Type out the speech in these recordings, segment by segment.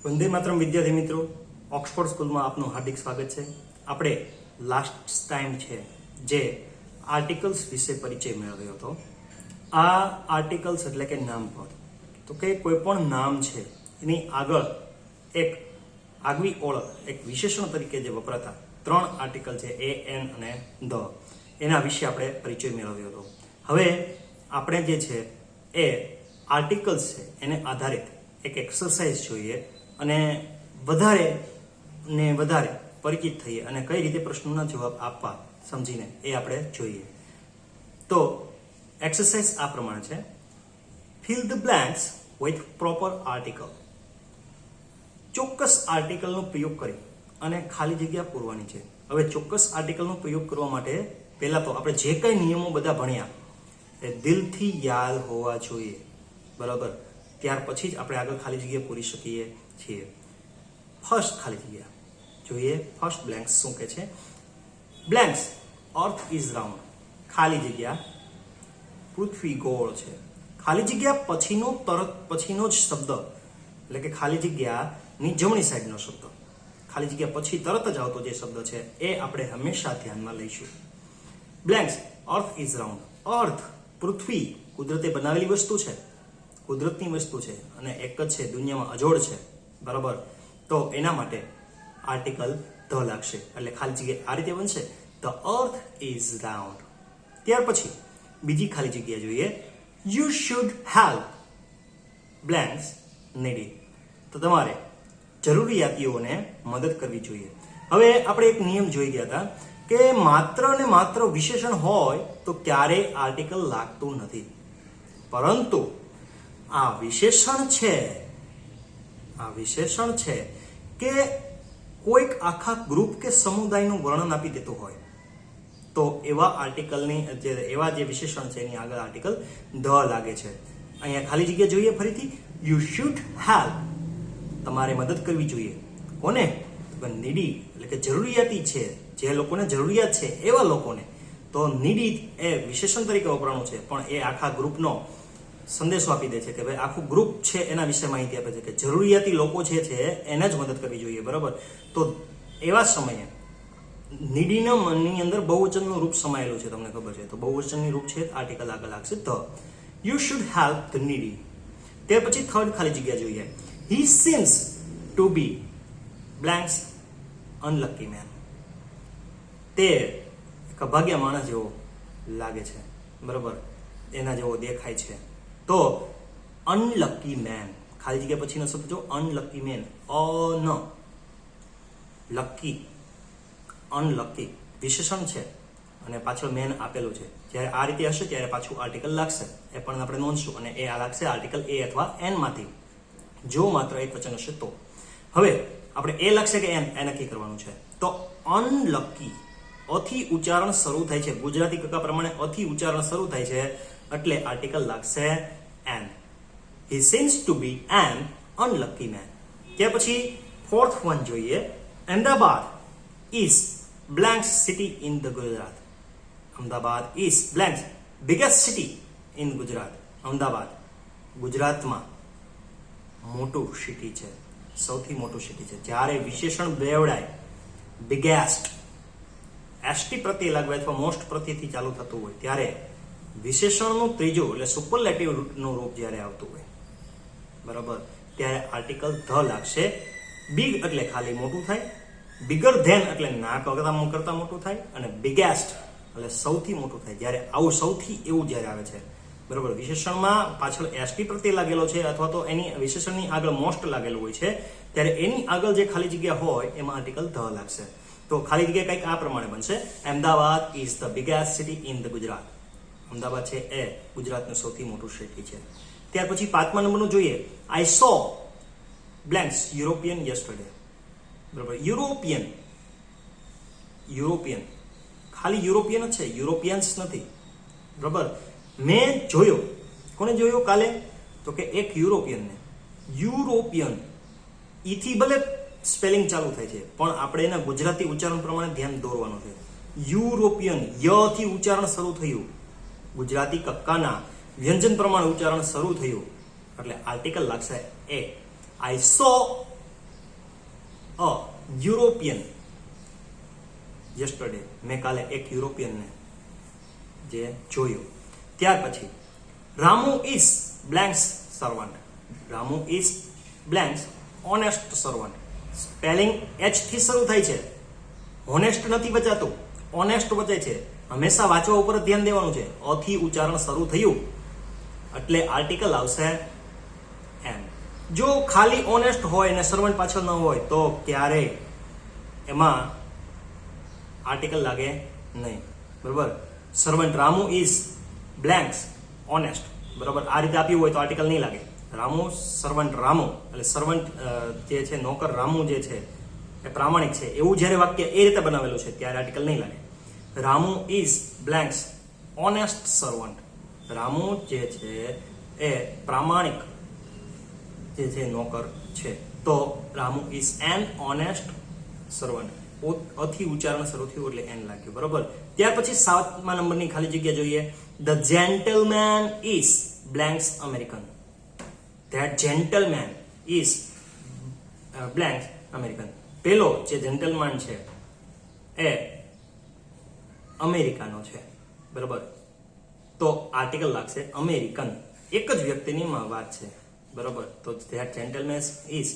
વંદે માતરમ વિદ્યાર્થી મિત્રો, ઓક્સફોર્ડ સ્કૂલમાં આપનું હાર્દિક સ્વાગત છે. આપણે લાસ્ટ ટાઈમ છે જે આર્ટિકલ્સ વિશે પરિચય મેળવ્યો હતો. આ આર્ટિકલ્સ એટલે કે નામપદ. તો કે કોઈ પણ નામ છે એની આગળ એક આગવી ઓળખ, એક વિશેષણ તરીકે જે વપરાતા 3 આર્ટિકલ છે એ, એન અને ધ, એના વિશે આપણે પરિચય મેળવ્યો હતો. હવે આપણે જે છે એ આર્ટિકલ્સ છે એને આધારિત એક એક્સરસાઇઝ જોઈએ અને વધારે ને વધારે પરિચિત થઈએ અને કઈ રીતે પ્રશ્નોના જવાબ આપવા સમજીને એ આપણે જોઈએ. તો એક્સરસાઇઝ આ પ્રમાણે છે: fill the blanks with proper article. ચોક્કસ આર્ટિકલનો પ્રયોગ કરી અને ખાલી જગ્યા પૂરવાની છે. હવે ચોક્કસ આર્ટિકલનો પ્રયોગ કરવા માટે પહેલા તો આપણે જે કઈ નિયમો બધા ભણ્યા એ દિલથી યાદ હોવા જોઈએ, બરાબર? ત્યાર પછી જ આપણે આગળ ખાલી જગ્યા પૂરી શકીએ છીએ. ફર્સ્ટ ખાલી જગ્યા જોઈએ. ફર્સ્ટ બ્લેન્ક્સ શું કે છે? Blanks earth is round. ખાલી જગ્યા પૃથ્વી ગોળ છે. ખાલી જગ્યા પછીનો તરત પછીનો જ શબ્દ એટલે કે ખાલી જગ્યાની જમણી સાઈડનો શબ્દ, ખાલી જગ્યા પછી તરત જ આવતો જે શબ્દ છે એ આપણે હંમેશા ધ્યાનમાં લઈશું. Blanks earth is round. Earth પૃથ્વી કુદરતે બનાવેલી વસ્તુ છે, કુદરતની વસ્તુ છે અને એક જ છે, દુનિયામાં અજોડ છે, બરાબર? તો એના માટે આર્ટિકલ ધ લાગશે એટલે ખાલી જગ્યા આ રીતે બનશે: ધ અર્થ ઇઝ રાઉન્ડ. ત્યાર પછી બીજી ખાલી જગ્યા જોઈએ. You should help blanks નીડી. તો તમારે જરૂરિયાતીઓને મદદ કરવી જોઈએ. હવે આપણે એક નિયમ જોઈ ગયા હતા કે માત્ર ને માત્ર વિશેષણ હોય તો ક્યારેય આર્ટિકલ લાગતું નથી, પરંતુ આ વિશેષણ છે કે કોઈક આખા ગ્રુપ કે સમુદાયનું વર્ણન આપી દેતું હોય તો એવા આર્ટિકલની એવા જે વિશેષણ છે એની આગળ આર્ટિકલ ધ લાગે છે. અહીંયા ખાલી જગ્યા જોઈએ ફરીથી. You should help. તમારે મદદ કરવી જોઈએ. કોને? નીડી એટલે કે જરૂરિયાતી છે, જે લોકોને જરૂરિયાત છે એવા લોકોને. તો નીડી એ વિશેષણ તરીકે વપરાણું છે, પણ એ આખા ગ્રુપનો સંદેશો આપી દે છે કે ભાઈ આખું ગ્રુપ છે એના વિશે માહિતી આપે છે કે જરૂરિયાતી લોકો છે એને જ મદદ કરવી જોઈએ, બરાબર? તો એવા સમયે નીડીના મનની અંદર બહુવચનનું રૂપ સમાયેલું છે, તમને ખબર છે. તો બહુવચનની રૂપ છે, આર્ટિકલ આગળ લાગશે the. You should help the needy. ત્યાર પછી થર્ડ ખાલી જગ્યા જોઈએ. He seems to be blanks unlucky man. તે એક અભાગ્યા માણસ જેવો લાગે છે, બરાબર? એના જેવો દેખાય છે. તો અનલકી મેન, ખાલી જગ્યા પછીનો શબ્દ જો, અનલકી મેન. અન લકી, અનલકી વિશેષણ છે અને પાછળ મેન આપેલું છે. જ્યારે આ રીતે હશે ત્યારે પાછું આર્ટિકલ લાગશે, એ પણ આપણે નોંધશું. અને એ આ લાગશે આર્ટિકલ એ અથવા એન માંથી, જો માત્ર એક વચન હશે તો. હવે આપણે એ લાગશે કે એન, એ નક્કી કરવાનું છે. તો અનલકી, અથી ઉચ્ચારણ શરૂ થાય છે, ગુજરાતી કક્કા પ્રમાણે અથી ઉચ્ચારણ શરૂ થાય છે એટલે આર્ટિકલ લાગશે an. He seems to be an unlucky man. ત્યાર પછી ફોર્થ વન જોઈએ. Ahmedabad is blank city in the Gujarat. Ahmedabad is blank biggest city in Gujarat. Ahmedabad ગુજરાતમાં મોટું સિટી છે, સૌથી મોટું સિટી છે. જ્યારે વિશેષણ બેવડાય, બિગેસ્ટ એસટી પ્રત્યય લાગવા અથવા મોસ્ટ પ્રત્યયથી ચાલુ થતું હોય ત્યારે વિશેષણનું ત્રીજું એટલે સુપરલેટિવ નું રૂપ જ્યારે આવતું હોય, બરાબર, ત્યારે આર્ટિકલ ધ લાગશે. બિગ એટલે ખાલી મોટું થાય, બિગર ધેન એટલે ના કરતા મોટું થાય, અને બિગેસ્ટ એટલે સૌથી મોટું થાય. જ્યારે આવું સૌથી એવું જ્યારે આવે છે, બરાબર, વિશેષણમાં પાછળ એસટી પ્રત્યય લાગેલો છે અથવા તો એની વિશેષણની આગળ મોસ્ટ લાગેલું હોય છે, ત્યારે એની આગળ જે ખાલી જગ્યા હોય એમાં આર્ટિકલ ધ લાગશે. તો ખાલી જગ્યા કંઈક આ પ્રમાણે બનશે: Ahmedabad is the biggest city in the Gujarat. Ahmedabad છે એ ગુજરાતનું સૌથી મોટું સિટી છે. ત્યાર પછી 5મા નંબરનું જોઈએ. આઈ સો બ્લેન્ક્સ યુરોપિયન યસ્ટરડે. બરાબર, યુરોપિયન ખાલી યુરોપિયન જ છે, યુરોપિયન્સ નથી, બરાબર? મેં જોયો. કોને જોયો કાલે? તો કે એક યુરોપિયનને. યુરોપિયન ઈથી ભલે સ્પેલિંગ ચાલુ થાય છે પણ આપણે એના ગુજરાતી ઉચ્ચારણ પ્રમાણે ધ્યાન દોરવાનું છે. યુરોપિયન, ય થી ઉચ્ચારણ શરૂ થયું, ગુજરાતી કક્કાના વ્યંજન પ્રમાણે ઉચ્ચારણ શરૂ થયું એટલે આર્ટિકલ લાગશે એ. આઈ સો અ યુરોપિયન. યસ્ટરડે મેં કાલે એક યુરોપિયનને જે જોયું. ત્યાર પછી Ramu is blanks servant. Ramu is blanks honest servant. Spelling H થી શરૂ થાય છે. હોનેસ્ટ નથી વચાતું, ઓનેસ્ટ વચે છે. હંમેશા વાંચવા ઉપર ધ્યાન દેવાનું છે. અ થી ઉચ્ચારણ શરૂ થયું એટલે આર્ટિકલ આવશે એન. જો ખાલી ઓનેસ્ટ હોય અને સર્વન્ટ પાછળ ન હોય તો ક્યારેય એમાં આર્ટિકલ લાગે નહીં. બરોબર. Servant Ramu is blanks honest. બરોબર. આ રીતે આપ્યું હોય તો આર્ટિકલ નહીં લાગે. રામુ સર્વન્ટ રામુ એટલે સર્વન્ટ જે છે નોકર રામુ જે છે એ પ્રામાણિક છે એવું જ્યારે વાક્ય એ રીતે બનાવેલું છે ત્યારે આર્ટિકલ નહીં લાગે. Ramu is blanks honest servant. Ramu જે છે એ પ્રામાણિક જે છે નોકર છે. તો Ramu is an honest servant. અથી ઉચ્ચારણ શરૂ થયું એટલે એન લાગ્યું. બરોબર. ત્યાર પછી 7મા નંબરની ખાલી જગ્યા જોઈએ. The gentleman is blanks American. That gentleman is blanks American. પેલો જે જેન્ટલમેન છે એ અમેરિકાનો છે. બરોબર. તો આર્ટિકલ લાગશે અમેરિકન. એક જ વ્યક્તિની વાત છે. બરોબર. તો that gentleman is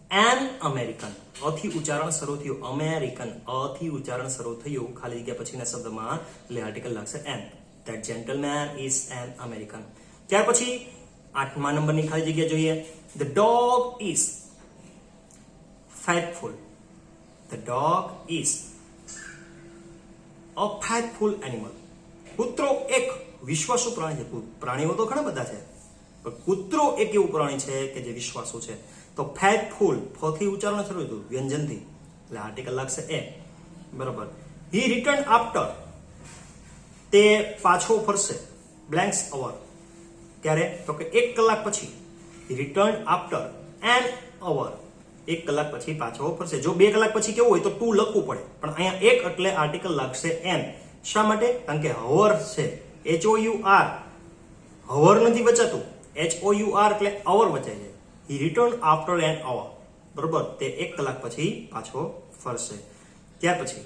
an American. અથી ઉચ્ચારણ શરૂ થયું અમેરિકન. અથી ઉચ્ચારણ શરૂ થયું ખાલી જગ્યા પછીના શબ્દમાં એટલે આર્ટિકલ લાગશે an. That gentleman is an American. ત્યાર પછી 8મા નંબરની ખાલી જગ્યા જોઈએ. The dog is faithful. The dog is a faithful animal. કૂતરો એક વિશ્વાસુ પ્રાણી છે. પ્રાણીઓ તો ઘણા બધા છે પણ કૂતરો એક એવું પ્રાણી છે કે જે વિશ્વાસુ છે. તો faithful ફથી ઉચ્ચારણ શરૂ થયું વ્યંજનથી એટલે આર્ટિકલ લાગશે એ. બરોબર. he returned after. તે પાછો ફરશે બ્લેન્ક્સ અવર. ક્યારે? તો કે 1 કલાક પછી. he returned after an hour. 1 કલાક પછી પાછો ફરશે. જો 2 કલાક પછી કેવું હોય તો ટુ લખવું પડે પણ અહીંયા 1 એટલે આર્ટિકલ લાગશે એન. શા માટે? કારણ કે હવર છે. HOUR હવર નથી વચાતું. HOUR એટલે અવર વચાય છે. he returned after an hour. બરોબર. તે 1 કલાક પછી પાછો ફરશે. ત્યાર પછી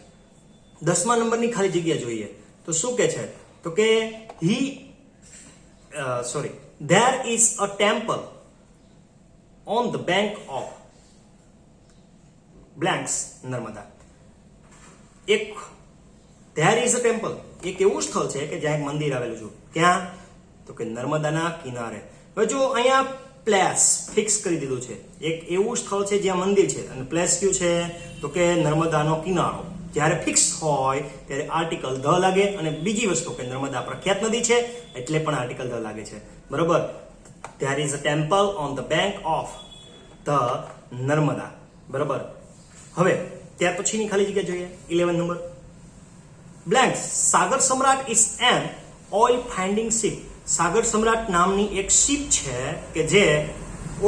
10મા નંબરની ખાલી જગ્યા જોઈએ તો શું કે છે? તો કે there is a temple on the bank of blanks Narmada. there is a temple એક એવું સ્થળ છે કે જ્યાં એક મંદિર આવેલું છે. ક્યાં? તો કે નર્મદાના કિનારે. હવે જો અહીંયા પ્લેસ ફિક્સ કરી દીધું છે. એક એવું સ્થળ છે જ્યાં મંદિર છે અને પ્લેસ કયું છે? તો કે નર્મદાનો કિનારો. જ્યારે ફિક્સ હોય ત્યારે આર્ટિકલ ધ લાગે. અને બીજી વસ્તુ કે નર્મદા પ્રખ્યાત નદી છે એટલે પણ આર્ટિકલ ધ લાગે છે. બરોબર. there is a temple on the bank of the Narmada. બરોબર. હવે ત્યાર પછીની ખાલી જગ્યા જોઈએ 11 number. Blanks Sagar Samrat is an oil finding ship. Sagar Samrat નામની એક શિપ છે કે જે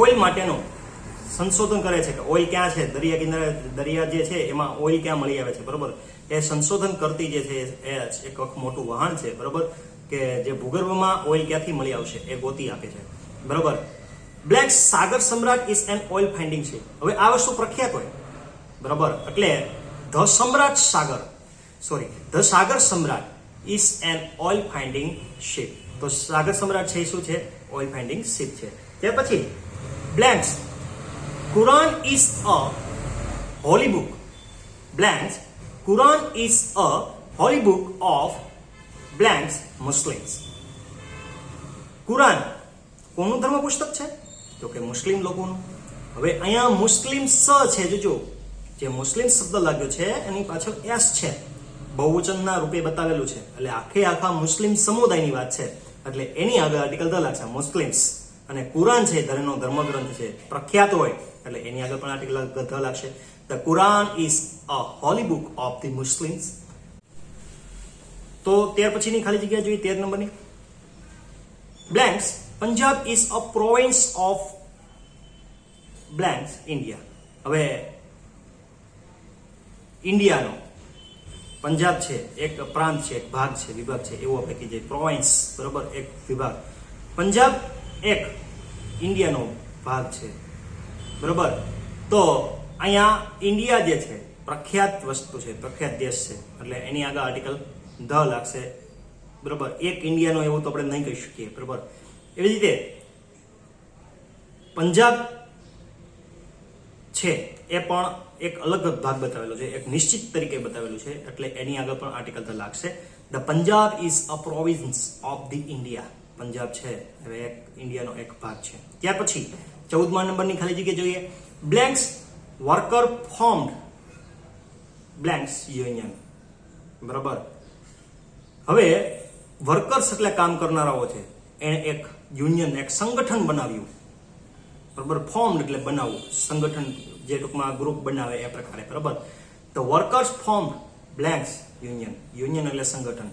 ઓઇલ માટેનું સંશોધન કરે છે કે ઓઇલ ક્યાં છે, દરિયા કિનારે દરિયા જે છે એમાં ઓઇલ ક્યાં મળી આવે છે. બરોબર. એ સંશોધન કરતી જે છે એ એક મોટું વહાણ છે. બરોબર. કે જે ભૂગર્ભમાં ઓઇલ ક્યાંથી મળી આવશે એ ગોતી આપે છે. બરોબર. Blanks Sagar Samrat is an oil finding ship. હવે આ વસ્તુ પ્રખ્યાત હોય. બરોબર. એટલે the Sagar Samrat is an oil finding ship. તો સાગર સમ્રાટ છે એ શું છે? ઓઇલ ફાઇન્ડિંગ શિપ છે. ત્યાર પછી blanks Quran is a holy book. Blanks Quran is a holy book of blanks Muslims. કુરાન કોનું ધર્મ પુસ્તક છે? તો કે મુસ્લિમ લોકોનું. હવે અહીંયા મુસ્લિમ છે જોજો જે મુસ્લિમ શબ્દ લાગ્યો છે એની પાછળ એસ છે. બહુવચનના રૂપે બતાવેલું છે એટલે આખા મુસ્લિમ સમુદાયની વાત છે એટલે એની આગળ આર્ટિકલ ધ લાગશે મુસ્લિમ્સ. અને કુરાન છે ધર્મનો ધર્મગ્રંથ છે પ્રખ્યાત હોય એટલે એની આગળ પણ આર્ટિકલ ધ લાગશે. The Quran is a holy book of the Muslims. તો ત્યાર પછીની ખાલી જગ્યા જોઈએ 13 નંબરની. Blanks Punjab is a province of blanks India. હવે ઇન્ડિયાનો પંજાબ છે એક પ્રાંત છે, એક ભાગ છે, વિભાગ છે એવું આપણે કહીએ. પ્રોવિન્સ બરોબર એક વિભાગ. પંજાબ એક ઇન્ડિયાનો ભાગ છે. બરોબર. તો અહીંયા ઇન્ડિયા જે છે પ્રખ્યાત વસ્તુ છે, પ્રખ્યાત દેશ છે, એટલે એની આગળ આર્ટિકલ ધ લાગશે, બરોબર. એક ઇન્ડિયાનો એવું તો આપણે નહીં કહી શકીએ, બરોબર. એવી રીતે પંજાબ છે એ પણ એક અલગ ભાગ બતાવેલો છે, એક નિશ્ચિત તરીકે બતાવેલું છે, એટલે એની આગળ પણ આર્ટિકલ ધ લાગશે. The Punjab is a province of the India. Punjab છે હવે એક ઇન્ડિયાનો એક ભાગ છે. ત્યાર પછી 14મા નંબરની ખાલી જગ્યા જોઈએ. Blanks worker formed blanks union, બરાબર. હવે વર્કર્સ એટલે કામ કરનારાઓ છે, એણે એક યુનિયન, એક સંગઠન બનાવ્યું, બરાબર. ફોર્મ્ડ એટલે બનાવવું, સંગઠન જે ટૂંકમાં ગ્રુપ બનાવે એ પ્રકારે, બરાબર. તો workers formed blanks union, union એટલે સંગઠન.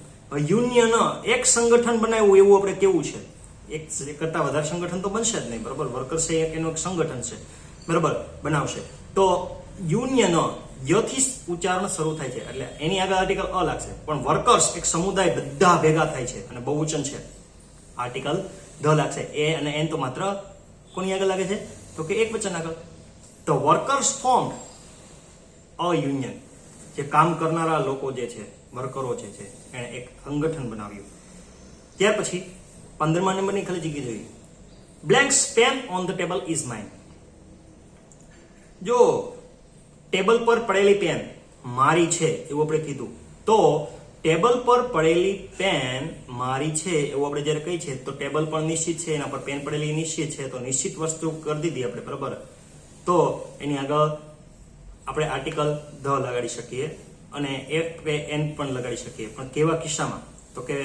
યુનિયન એક સંગઠન બનાવ્યું એવું આપણે કેવું છે, એક કરતા વધારે સંગઠન તો બનશે જ નહીં, બરાબર. વર્કર્સ એ એનું એક સંગઠન છે, બરાબર, બનાવશે. તો યુનિયન યથી ઉચ્ચારણ શરૂ થાય છે એટલે એની આગળ આર્ટિકલ અ લાગશે. પણ વર્કર્સ એક સમુદાય બધા ભેગા થાય છે અને બહુવચન છે, આર્ટિકલ ધ લાગશે. એ અને એન તો માત્ર કોની આગળ લાગે છે તો કે એક વચન આગળ. તો વર્કર્સ ફોર્મ્ડ અ યુનિયન, જે કામ કરનારા લોકો જે છે, વર્કરો જે છે, એણે એક સંગઠન બનાવ્યું. ત્યાર પછી 15મા નંબરની ખાલી જગ્યા જોઈએ. Blanks pen on the table is mine. જો ટેબલ પર પડેલી પેન મારી છે એવું આપણે કીધું, તો ટેબલ પર પડેલી પેન મારી છે એવું આપણે જયારે કહી છે તો ટેબલ પણ નિશ્ચિત છે, એના પર પેન પડેલી નિશ્ચિત છે, તો નિશ્ચિત વસ્તુ કરી દીધી આપણે, બરાબર. તો એની આગળ આપણે આર્ટિકલ ધ લગાડી શકીએ અને એફ કે એન પણ લગાડી શકીએ. પણ કેવા કિસ્સામાં તો કે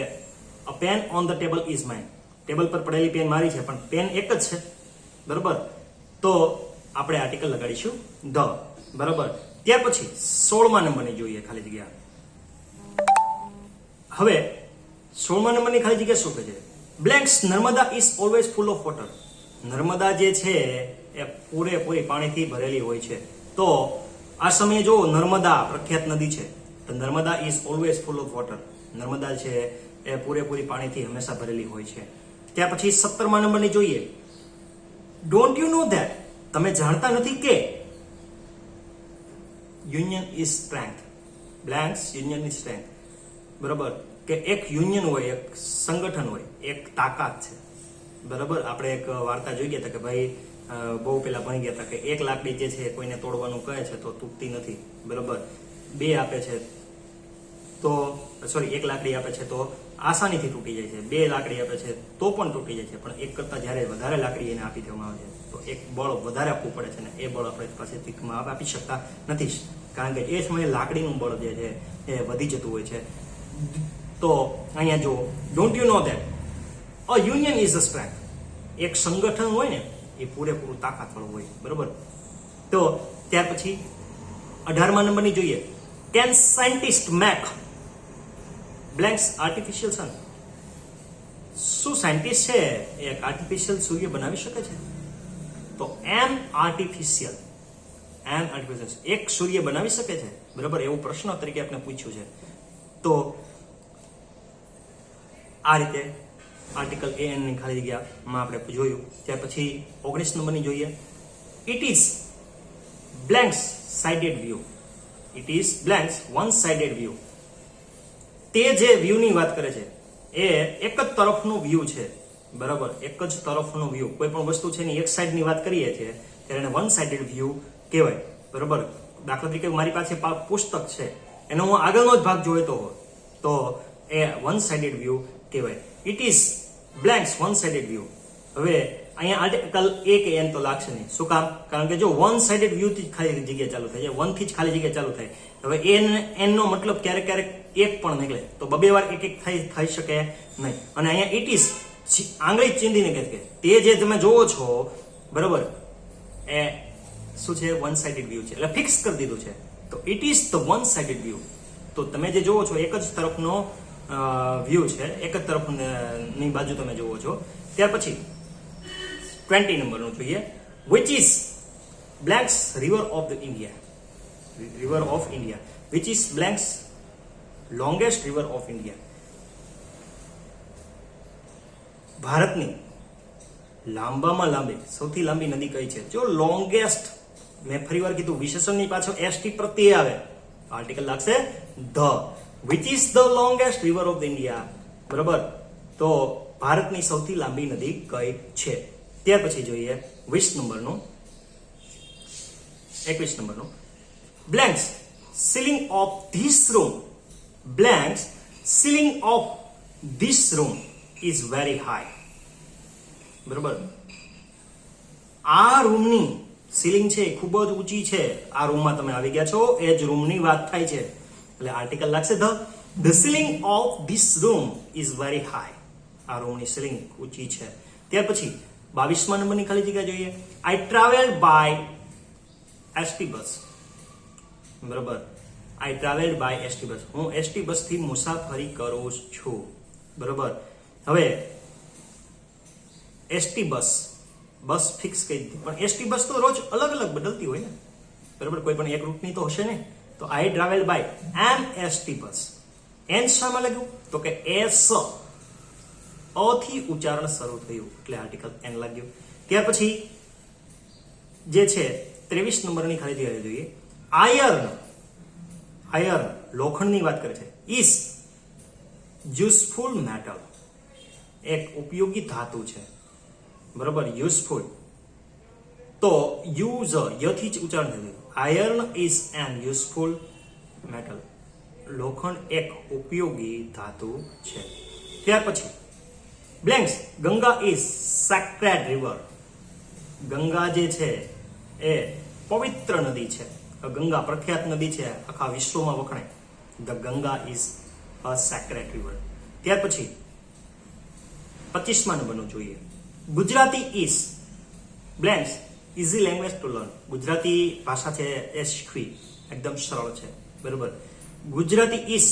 a pen on the table is mine, table પર પડેલી પેન મારી છે પણ પેન એક જ છે, બરાબર. તો આપણે આર્ટિકલ લગાડીશું ધ, બરાબર. ત્યાર પછી 16મા નંબરની જોઈએ ખાલી જગ્યા. હવે 16મા નંબરની ખાલી જગ્યા શું કહે છે? Blanks Narmada is always full of water. Narmada જે છે એ પૂરેપૂરી પાણીથી ભરેલી હોય છે. તો આ સમયે જો નર્મદા પ્રખ્યાત નદી છે, તો Narmada is always full of water. Narmada છે એ પૂરેપૂરી પાણીથી હંમેશા ભરેલી હોય છે. ત્યાર પછી 17મા નંબરની જોઈએ. ડોન્ટ યુ નો ધેટ, તમે જાણતા નથી કે union is strength. Blanks union is strength, બરાબર. કે એક યુનિયન હોય, એક સંગઠન હોય, એક તાકાત છે, બરાબર. આપણે એક વાર્તા જોઈ ગયા હતા કે ભાઈ બહુ પેલા ભણી ગયા હતા કે એક લાકડી જે છે કોઈને તોડવાનું કહે છે તો તૂટતી નથી, બરાબર. બે આપે છે તો સોરી એક લાકડી આપે છે તો આસાનીથી તૂટી જાય છે, બે લાકડી આપે છે તો પણ તૂટી જાય છે, પણ એક કરતા જ્યારે વધારે લાકડી એને આપી દેવામાં આવે છે તો એક બળ વધારે આપવું પડે છે ને એ બળ આપણે પાસેથી આપી શકતા નથી, કારણ કે એ સમયે લાકડીનું બળ જે છે એ વધી જતું હોય છે. તો અહીંયા જો don't you know that a union is a strength. એક સંગઠન હોય ને એ પૂરેપૂરું તાકાતવાળું હોય, બરોબર. તો ત્યાર પછી 18મા નંબરની જોઈએ. Can scientist make blanks artificial sun. શું સાયન્ટિસ્ટ છે એક આર્ટિફિશિયલ સૂર્ય બનાવી શકે છે? તો એન આર્ટિફિશિયલ એક સૂર્ય બનાવી શકે છે, બરાબર. એવું પ્રશ્ન તરીકે આપણે પૂછ્યું છે. તો આ રીતે આર્ટિકલ એ એન ની ખાલી જગ્યામાં આપણે જોયું. ત્યાર પછી 19 નંબરની જોઈએ. It is blanks sided view. It is blanks one sided view. તે જે વ્યૂની વાત કરે છે એ એક જ તરફનું વ્યૂ છે, બરાબર. એક જ તરફનું વ્યૂ. કોઈ પણ વસ્તુ છે એની એક સાઈડની વાત કરીએ છીએ ત્યારે એને વન સાઇડેડ વ્યૂ કહેવાય, બરાબર. દાખલા તરીકે મારી પાસે પુસ્તક છે, એનો હું આગળનો જ ભાગ જોઈતો હોય તો એ વન સાઇડેડ વ્યૂ કહેવાય. It is blanks one sided view. હવે અહીંયા આર્ટિકલ એ કે એન તો લાગશે નહીં. શું કામ? કારણ કે જો વન સાઇડેડ વ્યૂ થી ખાલી જગ્યા ચાલુ થાય છે, વન થી જ ખાલી જગ્યા ચાલુ થાય. હવે એન નો મતલબ ક્યારેક ક્યારેક એક પણ નીકળે તો બબે વાર એક એક થઈ શકે નહીં. અને અહીંયા ઇટ ઇઝ આંગળી ચીંધીને કહે કે તે જે તમે જોવો છો, બરોબર, એ શું છે? વન સાઇડેડ વ્યૂ છે, એટલે ફિક્સ કરી દીધું છે. તો it is the one sided view. તો તમે જે જોવો છો એક જ તરફનો વ્યૂ છે, એક જ તરફની બાજુ તમે જોવો છો. ત્યાર પછી 20 નંબરનું જોઈએ. which is blanks river of the India. river of India. which is blanks longest river of India. ભારતની લાંબામાં લાંબી સૌથી લાંબી નદી કઈ છે? જો લોંગેસ્ટ મેં ફરીવાર કીધું વિશેષણની પાછળ એસટી પ્રત્યય આવે તો આર્ટિકલ લાગશે the. Which is the longest river of India, બરાબર. તો ભારતની સૌથી લાંબી નદી કઈ છે? ત્યાર પછી જોઈએ 21 નંબરનું blanks ceiling of this room, blanks ceiling of this room is very high, બરાબર. આ રૂમની સીલિંગ છે ખૂબ જ ઊંચી છે. આ રૂમમાં તમે આવી ગયા છો એ જ રૂમની વાત થાય છે એટલે આર્ટિકલ લાગશે the ceiling of this room is very high. આ રૂમની સીલિંગ ઊંચી છે. ત્યાર પછી 22મા નંબરની ખાલી જગ્યા જોઈએ. I travel by ST bus, બરાબર. I travel by ST bus, હું એસટી બસ થી મુસાફરી કરું છું, બરાબર. હવે એસટી બસ ફિક્સ કહી દીધી, પણ એસટી બસ તો રોજ અલગ અલગ બદલતી હોય ને, બરાબર. કોઈ પણ એક રૂટની તો હશે ને. તો I travel by an ST bus. An શામાં લાગ્યું? તો કે એસ, અ થી ઉચ્ચારણ શરૂ થયું એટલે આર્ટિકલ એન લાગ્યું. ત્યાર પછી જે છે 23 નંબરની ખાલી જગ્યા જોઈએ. આયર્ન લોખંડની વાત કરે છે. ઇઝ યુઝફુલ મેટલ, એક ઉપયોગી ધાતુ છે, બરાબર. યુઝફુલ તો યુઝ યથી જ ઉચ્ચારણ થયું. Iron is an useful metal, લોખંડ એક ઉપયોગી ધાતુ છે. ત્યાર પછી blanks Ganga is sacred river, Ganga જે છે એ પવિત્ર નદી છે. ગંગા પ્રખ્યાત નદી છે, આખા વિશ્વમાં વખણાય. The Ganga is a sacred river. ત્યાર પછી 25મા નંબરનું જોઈએ. Gujarati is blanks easy language to learn, Gujarati ભાષા છે એ શીખવી એકદમ સરળ છે, બરાબર. Gujarati is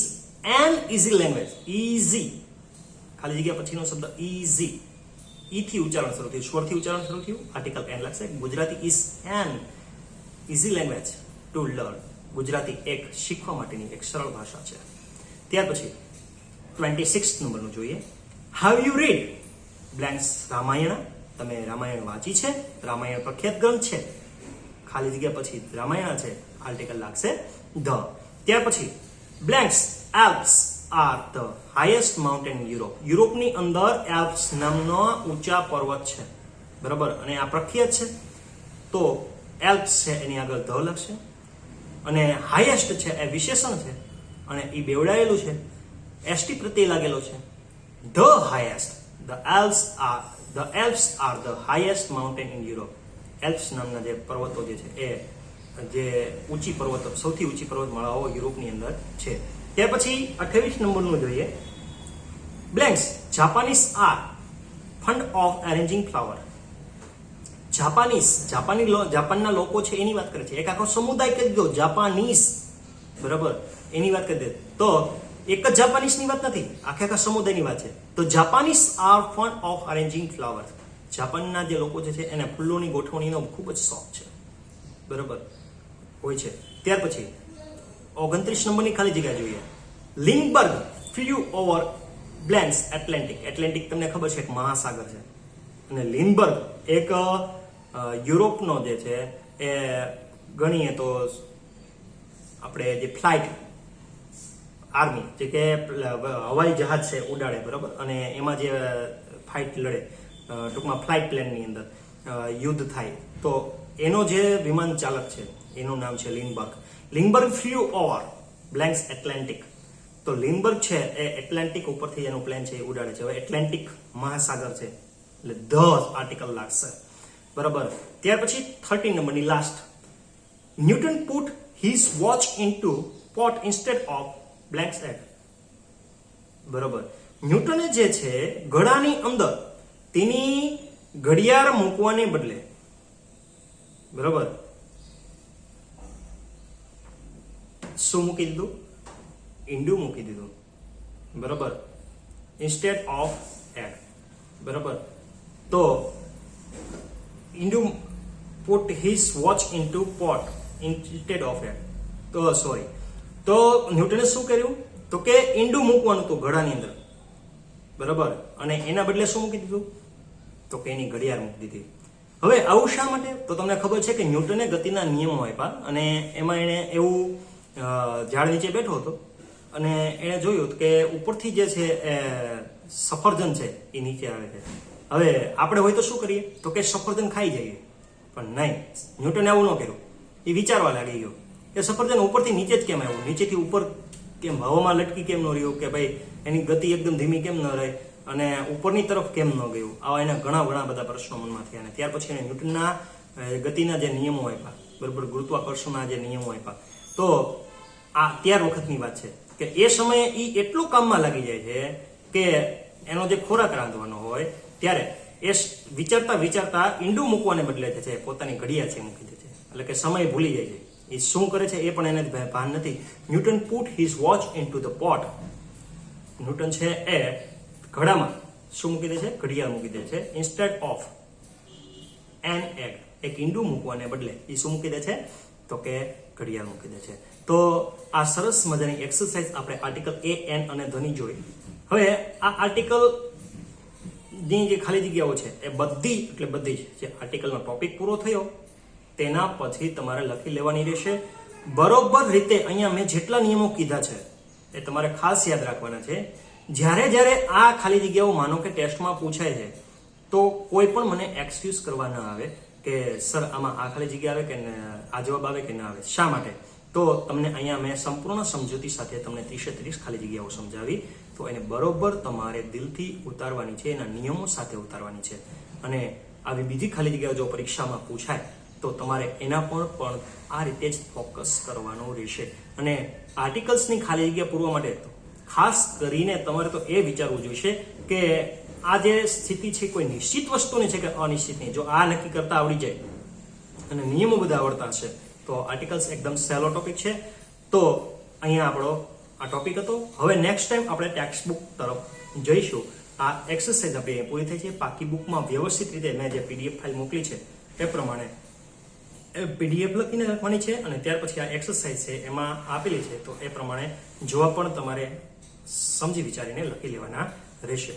an easy language, easy ખાલી જગ્યા પછીનો શબ્દ ઇઝી, ઈ થી ઉચ્ચારણ શરૂ થયું, સ્વરથી ઉચ્ચારણ શરૂ થયું, આર્ટિકલ એન લાગશે. Gujarati is an easy language to learn, Gujarati એક શીખવા માટેની એક સરળ ભાષા છે. ત્યાર પછી 26 નંબરનું જોઈએ. How you read blanks Ramayana, તમે રામાયણ વાંચી છે? રામાયણ પ્રખ્યાત ગ્રંથ છે, ખાલી જગ્યા પછી રામાયણ છે, આર્ટિકલ લાગશે ધ. ત્યાર પછી blanks Alps are the highest mountain in Europe, યુરોપની અંદર એલ્પ્સ નામનો ઊંચા પર્વત છે, બરાબર. અને આ પ્રખ્યાત છે તો એલ્પ્સ છે એની આગળ ધ લખશે. અને હાઈએસ્ટ છે એ વિશેષણ છે અને એ બેવડાયેલું છે, એસટી પ્રત્યય લાગેલો છે. The highest, the Alps are the highest mountain in Europe, Alps નામના જે પર્વતો જે છે એ જે ઊંચી પર્વતો, સૌથી ઊંચી પર્વતમાળાઓ યુરોપની અંદર છે. ત્યાર પછી 28 નંબરનું જોઈએ. Blanks Japanese are fond of arranging flower, જાપાનના લોકો છે એની વાત કરે છે. એક આખો સમુદાય કહી દો જાપાનીઝ, બરાબર, એની વાત કરી દે તો એક જ જાપાનીઝની વાત નથી, આખા સમુદાયની વાત છે. તો Japanese are fond of arranging flower, જાપાનના જે લોકો છે એને ફૂલોની ગોઠવણીનો ખૂબ જ શોખ છે, બરાબર હોય છે. ત્યાર પછી 29 નંબરની ખાલી જગ્યા જોઈએ. Lindbergh flew over blanks Atlantic, Atlantic તમને ખબર છે એક મહાસાગર છે, અને લિન્ડબર્ગ એક યુરોપનો જે છે એ ગણીએ તો આપણે જે ફ્લાઇટ આર્મી જે કે હવાઈ જહાજ છે ઉડાડે, બરાબર, અને એમાં જે ફાઇટ લડે, ટૂંકમાં ફ્લાઇટ પ્લેનની અંદર યુદ્ધ થાય, તો એનો જે વિમાન ચાલક છે એનું નામ છે Lindbergh. Lindbergh flew over blanks Atlantic, તો લિન્ડબર્ગ છે એ એટલાન્ટિક ઉપરથી એનું પ્લેન છે એ ઉડાડે છે. હવે એટલાન્ટિક મહાસાગર છે એટલે ધ આર્ટિકલ લાગશે, બરાબર. ત્યાર પછી 13 નંબરની last. Newton put his watch into pot instead of blanks egg, બરાબર. ન્યૂટને જે છે ઘડાની અંદર તેની ઘડિયાળ મૂકવાને બદલે, બરાબર, શું મૂકી દીધું? ઈંડું મૂકી દીધું, બરાબર, ઇન્સ્ટેડ ઓફ એગ, બરાબર. તો ઈંડું put his watch into pot instead of egg, તો સોરી, તો ન્યૂટને શું કર્યું? તો કે ઈંડું મૂકવાનું હતું ઘડાની અંદર, બરાબર, અને એના બદલે શું મૂકી દીધું? તો કે એની ઘડિયાળ મૂકી દીધી. હવે આવું શા માટે? તો તમને ખબર છે કે ન્યૂટને ગતિના નિયમો આપ્યા અને એમાં એને એવું ઝાડ નીચે બેઠો હતો અને એણે જોયું કે ઉપરથી જે છે એ સફરજન છે એ નીચે આવે છે. હવે આપણે હોય તો શું કરીએ? તો કે સફરજન ખાઈ જઈએ. પણ નહીં, ન્યૂટને આવું ન કર્યું. એ વિચારવા લાગી ગયો કે સફરજન ઉપરથી નીચે જ કેમ આવ્યું, નીચેથી ઉપર કેમ હવામાં લટકી કેમ ન રહ્યું, કે ભાઈ એની ગતિ એકદમ ધીમી કેમ ન રહે અને ઉપરની તરફ કેમ ન ગયું. આવા એના ઘણા બધા પ્રશ્નો મનમાં થયા. અને ત્યાર પછી એને ન્યૂટનના ગતિના જે નિયમો આપ્યા, બરોબર, ગુરુત્વાકર્ષણના જે નિયમો આપ્યા. તો આ ત્યાર વખતની વાત છે કે એ સમયે એ એટલું કામમાં લાગી જાય છે કે એનો જે ખોરાક રાંધવાનો હોય ત્યારે એ વિચારતા ઈંડું મૂકવાને બદલે છે પોતાની ઘડિયાળ છે મૂકી દે છે. એટલે કે સમય ભૂલી જાય છે. એ શું કરે છે એ પણ એને ભાન નથી. Newton put his watch into the pot. Newton છે એ ઘડામાં શું મૂકી દે છે? ઘડિયાળ મૂકી દે છે. ઇન્સ્ટેડ ઓફ એન એગ, એક ઈંડું મૂકવાને બદલે એ શું મૂકી દે છે? તો કે ઘડિયાળ મૂકી દે છે. તો આ સરસ મજાની એક્સરસાઇઝ આપણે આર્ટિકલ એ, એન અને ધની જોઈ. હવે આ આર્ટિકલ ની જે ખાલી જગ્યાઓ છે એ બધી જ જે આર્ટિકલનો ટોપિક પૂરો થયો તેના પછી તમારે લખી લેવાની રહેશે બરોબર રીતે. અહીંયા મેં જેટલા નિયમો કીધા છે એ તમારે ખાસ યાદ રાખવાના છે. જ્યારે આ ખાલી જગ્યાઓ માનો કે ટેસ્ટમાં પૂછાય છે તો કોઈ પણ મને એક્સક્યુઝ કરવા ન આવે કે સર આમાં આ ખાલી જગ્યા આવે કે આ જવાબ આવે કે ના આવે. શા માટે? તો તમને અહીંયા મેં સંપૂર્ણ સમજૂતી સાથે તમને 30 ખાલી જગ્યાઓ સમજાવી. તો એને બરોબર તમારે દિલથી ઉતારવાની છે, એના નિયમો સાથે ઉતારવાની છે. અને આવી બીજી ખાલી જગ્યાઓ જો પરીક્ષામાં પૂછાય તો તમારે એના પર પણ આ રીતે જ ફોકસ કરવાનું રહેશે. અને આર્ટિકલ્સની ખાલી જગ્યા પૂરવા માટે તો ખાસ કરીને તમારે તો એ વિચારવું જોઈશે કે આ જે સ્થિતિ છે કોઈ નિશ્ચિત વસ્તુની છે કે અનિશ્ચિતની. જો આ નક્કી કરતા આવડી જાય અને નિયમો બધા આવડતા હશે તો આર્ટિકલ્સ એકદમ સહેલો ટોપિક છે. તો અહીંયા આપણો આ ટોપિક હતો. હવે નેક્સ્ટ ટાઈમ આપણે ટેક્સ્ટ બુક તરફ જઈશું. આ એક્સરસાઇઝ આપણે પૂરી થઈ છે. પાકી બુકમાં વ્યવસ્થિત રીતે મેં જે પીડીએફ ફાઇલ મોકલી છે એ પ્રમાણે પીડીએફ લખીને લખવાની છે અને ત્યાર પછી આ એક્સરસાઇઝ છે એમાં આપેલી છે. તો એ પ્રમાણે જોવા પણ તમારે સમજી વિચારીને લખી લેવાના રહેશે.